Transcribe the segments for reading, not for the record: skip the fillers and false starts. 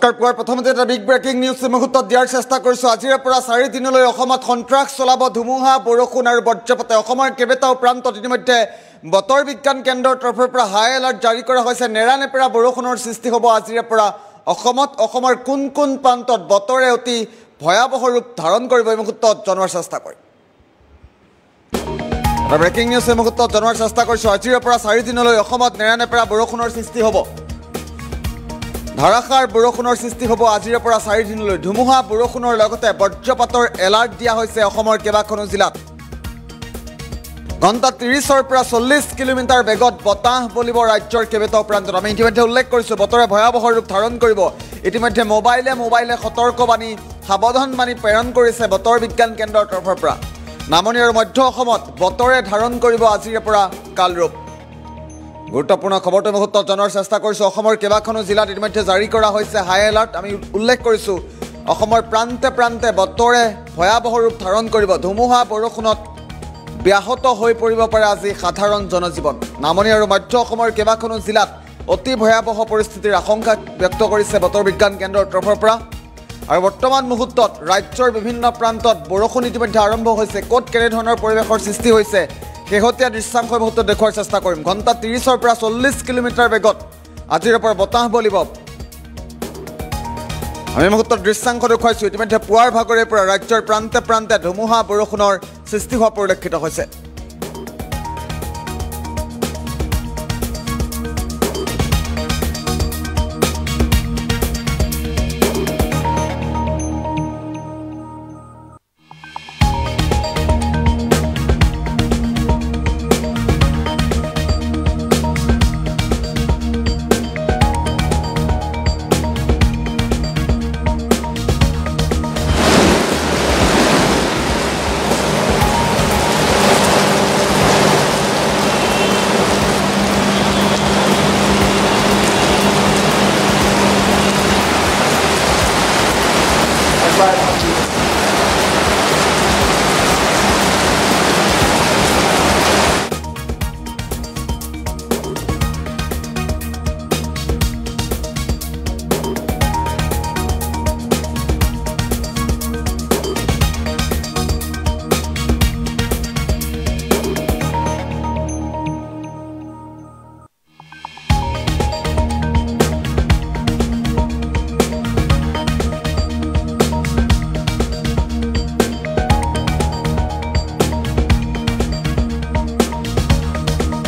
পুৱাৰ প্ৰথমতে এটা বিগ ব্ৰেকিং নিউজ মুহূৰ্তত দিয়াৰ চেষ্টা কৰিছোঁ। আজিৰ পৰা 4 দিনলৈ অসমত সন্ত্ৰাস চলাব ধুমুহা বৰষুণ আৰু বজ্ৰপাতে। অসমৰ কেইবাটাও প্ৰান্তত ইতিমধ্যে বতৰ বিজ্ঞান কেন্দ্ৰৰ তৰফৰ পৰা হাই এলাৰ্ট জাৰি কৰা হৈছে। নেৰানেপেৰা বৰষুণৰ সৃষ্টি হ'ব আজিৰ পৰা অসমত। অসমৰ কোন কোন প্ৰান্তত বতৰে অতি ভয়াৱহ ৰূপ ধাৰণ কৰিব এই মুহূৰ্তত জনোৱাৰ চেষ্টা কৰিম। ব্ৰেকিং নিউজ এই মুহূৰ্তত জনোৱাৰ চেষ্টা কৰিছোঁ। আজিৰ পৰা 4 দিনলৈ অসমত নেৰানেপেৰা বৰষুণৰ সৃষ্টি হ'ব। ধাৰাসাৰ বৰষুণৰ সৃষ্টি হ'ব আজিৰ পৰা 4 দিনলৈ। ধুমুহা বৰষুণৰ লগতে বজ্ৰপাতৰ এলাৰ্ট দিয়া হৈছে অসমৰ কেইবাখনো জিলাত। ঘণ্টাত 30ৰ পৰা 40 কিলোমিটাৰ বেগত বতাহ বলিব ৰাজ্যৰ কেইবাটাও প্ৰান্তত। আমি ইতিমধ্যে উল্লেখ কৰিছোঁ বতৰে ভয়াৱহ ৰূপ ধাৰণ কৰিব। ইতিমধ্যে মোবাইলে সতৰ্কবাণী সাৱধানবাণী প্ৰেৰণ কৰিছে বতৰ বিজ্ঞান কেন্দ্ৰৰ তৰফৰ পৰা। নামনি আৰু মধ্য অসমত বতৰে ধাৰণ কৰিব আজিৰ পৰা কালৰূপ। গুৰুত্বপূৰ্ণ খবৰটো মুহূৰ্তত জনাৰ চেষ্টা কৰিছোঁ। অসমৰ কেইবাখনো জিলাত ইতিমধ্যে জাৰি কৰা হৈছে হাই এলাৰ্ট। আমি উল্লেখ কৰিছোঁ অসমৰ প্ৰান্তে প্ৰান্তে বতৰে ভয়াৱহ ৰূপ ধাৰণ কৰিব। ধুমুহা বৰষুণত ব্যাহত হৈ পৰিব পাৰে আজি সাধাৰণ জনজীৱন। নামনি আৰু মধ্য অসমৰ কেইবাখনো জিলাত অতি ভয়াৱহ পৰিস্থিতিৰ আশংকা ব্যক্ত কৰিছে বতৰ বিজ্ঞান কেন্দ্ৰৰ তৰফৰ পৰা। আৰু বৰ্তমান মুহূৰ্তত ৰাজ্যৰ বিভিন্ন প্ৰান্তত বৰষুণ ইতিমধ্যে আৰম্ভ হৈছে। ক'ত কেনেধৰণৰ পৰিৱেশৰ সৃষ্টি হৈছে শেহতীয়া দৃশ্যাংশ মুহূৰ্তত দেখুওৱাৰ চেষ্টা কৰিম। ঘণ্টাত 30ৰ পৰা 40 কিলোমিটাৰ বেগত আজিৰ পৰা বতাহ বলিব। আমি মুহূৰ্তত দৃশ্যাংশ দেখুৱাইছোঁ। ইতিমধ্যে পুৱাৰ ভাগৰে পৰা ৰাজ্যৰ প্ৰান্তে প্ৰান্তে ধুমুহা বৰষুণৰ সৃষ্টি হোৱা পৰিলক্ষিত হৈছে।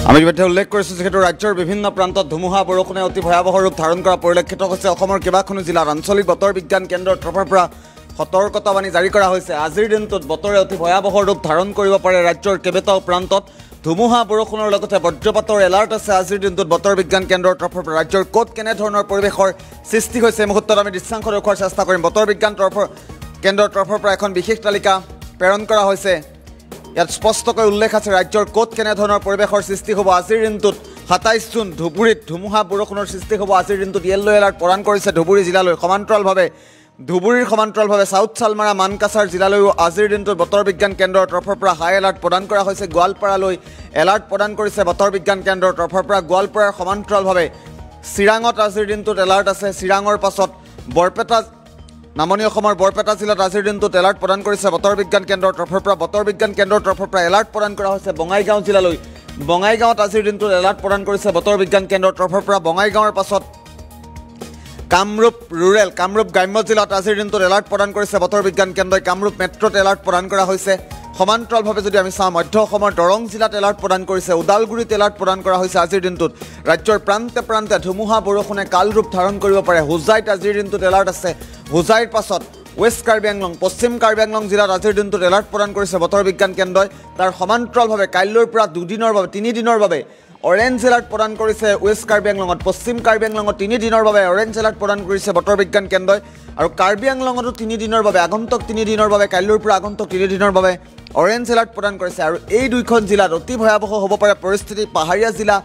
আমি ইতিমধ্যে উল্লেখ কৰিছোঁ যিহেতু ৰাজ্যৰ বিভিন্ন প্ৰান্তত ধুমুহা বৰষুণে অতি ভয়াৱহ ৰূপ ধাৰণ কৰা পৰিলক্ষিত হৈছে। অসমৰ কেইবাখনো জিলাত আঞ্চলিক বতৰ বিজ্ঞান কেন্দ্ৰৰ তৰফৰ পৰা সতৰ্কতাবাণী জাৰি কৰা হৈছে। আজিৰ দিনটোত বতৰে অতি ভয়াৱহ ৰূপ ধাৰণ কৰিব পাৰে ৰাজ্যৰ কেইবাটাও প্ৰান্তত। ধুমুহা বৰষুণৰ লগতে বজ্ৰপাতৰ এলাৰ্ট আছে আজিৰ দিনটোত বতৰ বিজ্ঞান কেন্দ্ৰৰ তৰফৰ পৰা। ৰাজ্যৰ ক'ত কেনেধৰণৰ পৰিৱেশৰ সৃষ্টি হৈছে এই মুহূৰ্তত আমি দৃশ্যাংশ দেখুওৱাৰ চেষ্টা কৰিম। বতৰ বিজ্ঞান কেন্দ্ৰৰ তৰফৰ পৰা এখন বিশেষ তালিকা প্ৰেৰণ কৰা হৈছে। ইয়াত স্পষ্টকৈ উল্লেখ আছে ৰাজ্যৰ ক'ত কেনেধৰণৰ পৰিৱেশৰ সৃষ্টি হ'ব। আজিৰ দিনটোত 27 জুন ধুবুৰীত ধুমুহা বৰষুণৰ সৃষ্টি হ'ব। আজিৰ দিনটোত য়েল্ল' এলাৰ্ট প্ৰদান কৰিছে ধুবুৰী জিলালৈ। ধুবুৰীৰ সমান্তৰালভাৱে চাউথ চালমাৰা মানকাছাৰ জিলালৈও আজিৰ দিনটোত বতৰ বিজ্ঞান কেন্দ্ৰৰ তৰফৰ পৰা হাই এলাৰ্ট প্ৰদান কৰা হৈছে। গোৱালপাৰালৈ এলাৰ্ট প্ৰদান কৰিছে বতৰ বিজ্ঞান কেন্দ্ৰৰ তৰফৰ পৰা। গোৱালপাৰাৰ সমান্তৰালভাৱে চিৰাঙত আজিৰ দিনটোত এলাৰ্ট আছে। চিৰাঙৰ পাছত নামনি অসমৰ বৰপেটা জিলাত আজিৰ দিনটোত এলাৰ্ট প্ৰদান কৰিছে বতৰ বিজ্ঞান কেন্দ্ৰৰ তৰফৰ পৰা। বতৰ বিজ্ঞান কেন্দ্ৰৰ তৰফৰ পৰা এলাৰ্ট প্ৰদান কৰা হৈছে বঙাইগাঁও জিলালৈ। বঙাইগাঁৱত আজিৰ দিনটোত এলাৰ্ট প্ৰদান কৰিছে বতৰ বিজ্ঞান কেন্দ্ৰৰ তৰফৰ পৰা। বঙাইগাঁৱৰ পাছত কামৰূপ গ্ৰাম্য জিলাত আজিৰ দিনটোত এলাৰ্ট প্ৰদান কৰিছে বতৰ বিজ্ঞান কেন্দ্ৰই। কামৰূপ মেট্ৰ'ত এলাৰ্ট প্ৰদান কৰা হৈছে। সমান্তৰালভাৱে যদি আমি চাওঁ মধ্য অসমৰ দৰং জিলাত এলাৰ্ট প্ৰদান কৰিছে। ওদালগুৰিত এলাৰ্ট প্ৰদান কৰা হৈছে আজিৰ দিনটোত। ৰাজ্যৰ প্ৰান্তে প্ৰান্তে ধুমুহা বৰষুণে কাল ৰূপ ধাৰণ কৰিব পাৰে। হোজাইত আজিৰ দিনটোত এলাৰ্ট আছে। হোজাইৰ পাছত ৱেষ্ট কাৰ্বি আংলং পশ্চিম কাৰ্বি আংলং জিলাত আজিৰ দিনটোত এলাৰ্ট প্ৰদান কৰিছে বতৰ বিজ্ঞান কেন্দ্ৰই। তাৰ সমান্তৰালভাৱে কাইলৈৰ পৰা 3 দিনৰ বাবে অৰেঞ্জ এলাৰ্ট প্ৰদান কৰিছে ৱেষ্ট কাৰ্বি আংলঙত। পশ্চিম কাৰ্বি আংলঙত 3 দিনৰ বাবে অৰেঞ্জ এলাৰ্ট প্ৰদান কৰিছে বতৰ বিজ্ঞান কেন্দ্ৰই। আৰু কাৰ্বি আংলঙতো 3 দিনৰ বাবে আগন্তুক 3 দিনৰ বাবে কাইলৈৰ পৰা আগন্তুক 3 দিনৰ বাবে অৰেঞ্জ এলাৰ্ট প্ৰদান কৰিছে। আৰু এই দুইখন জিলাত অতি ভয়াৱহ হ'ব পাৰে পৰিস্থিতি। পাহাৰীয়া জিলা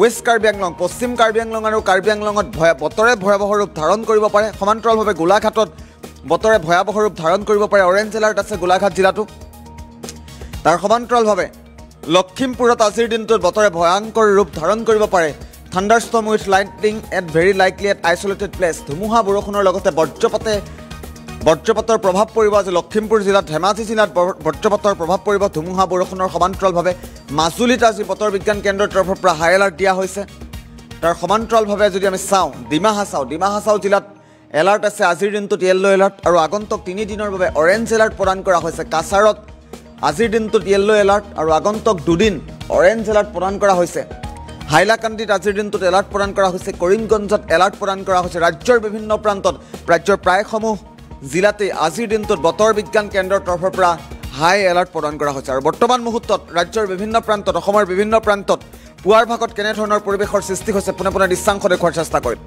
ৱেষ্ট কাৰ্বি আংলং পশ্চিম কাৰ্বি আংলং আৰু কাৰ্বি আংলঙত বতৰে ভয়াৱহ ৰূপ ধাৰণ কৰিব পাৰে। সমান্তৰালভাৱে গোলাঘাটত বতৰে ভয়াৱহ ৰূপ ধাৰণ কৰিব পাৰে। অৰেঞ্জ এলাৰ্ট আছে গোলাঘাট জিলাটো। তাৰ সমান্তৰালভাৱে লখিমপুৰত আজিৰ দিনটোত বতৰে ভয়ংকৰ ৰূপ ধাৰণ কৰিব পাৰে। Thunderstorm with lightning at very likely at isolated place. ধুমুহা বৰষুণৰ লগতে বজ্ৰপাতৰ প্ৰভাৱ পৰিব। আজি লখিমপুৰ জিলাত, ধেমাজি জিলাত বজ্ৰপাতৰ প্ৰভাৱ পৰিব। ধুমুহা বৰষুণৰ সমান্তৰালভাৱে মাজুলীত আজি বতৰ বিজ্ঞান কেন্দ্ৰৰ তৰফৰ পৰা হাই এলাৰ্ট দিয়া হৈছে। তাৰ সমান্তৰালভাৱে যদি আমি চাওঁ ডিমা হাছাও জিলাত এলাৰ্ট আছে। আজিৰ দিনটোত য়েল্লো এলাৰ্ট আৰু আগন্তুক 3 দিনৰ বাবে অৰেঞ্জ এলাৰ্ট প্ৰদান কৰা হৈছে। কাছাৰত আজিৰ দিনটোত য়েল্লো এলাৰ্ট আৰু আগন্তুক 2 দিন অৰেঞ্জ এলাৰ্ট প্ৰদান কৰা হৈছে। হাইলাকান্দিত আজিৰ দিনটোত এলাৰ্ট প্ৰদান কৰা হৈছে। কৰিমগঞ্জত এলাৰ্ট প্ৰদান কৰা হৈছে। ৰাজ্যৰ বিভিন্ন প্ৰান্তত, ৰাজ্যৰ প্ৰায়সমূহ জিলাতে আজিৰ দিনটোত বতৰ বিজ্ঞান কেন্দ্ৰৰ তৰফৰ পৰা হাই এলাৰ্ট প্ৰদান কৰা হৈছে। আৰু বৰ্তমান মুহূৰ্তত ৰাজ্যৰ বিভিন্ন প্ৰান্তত, অসমৰ বিভিন্ন প্ৰান্তত পুৱাৰ ভাগত কেনেধৰণৰ পৰিৱেশৰ সৃষ্টি হৈছে পোনে পোনে দৃশ্যাংশ দেখুওৱাৰ চেষ্টা কৰিম।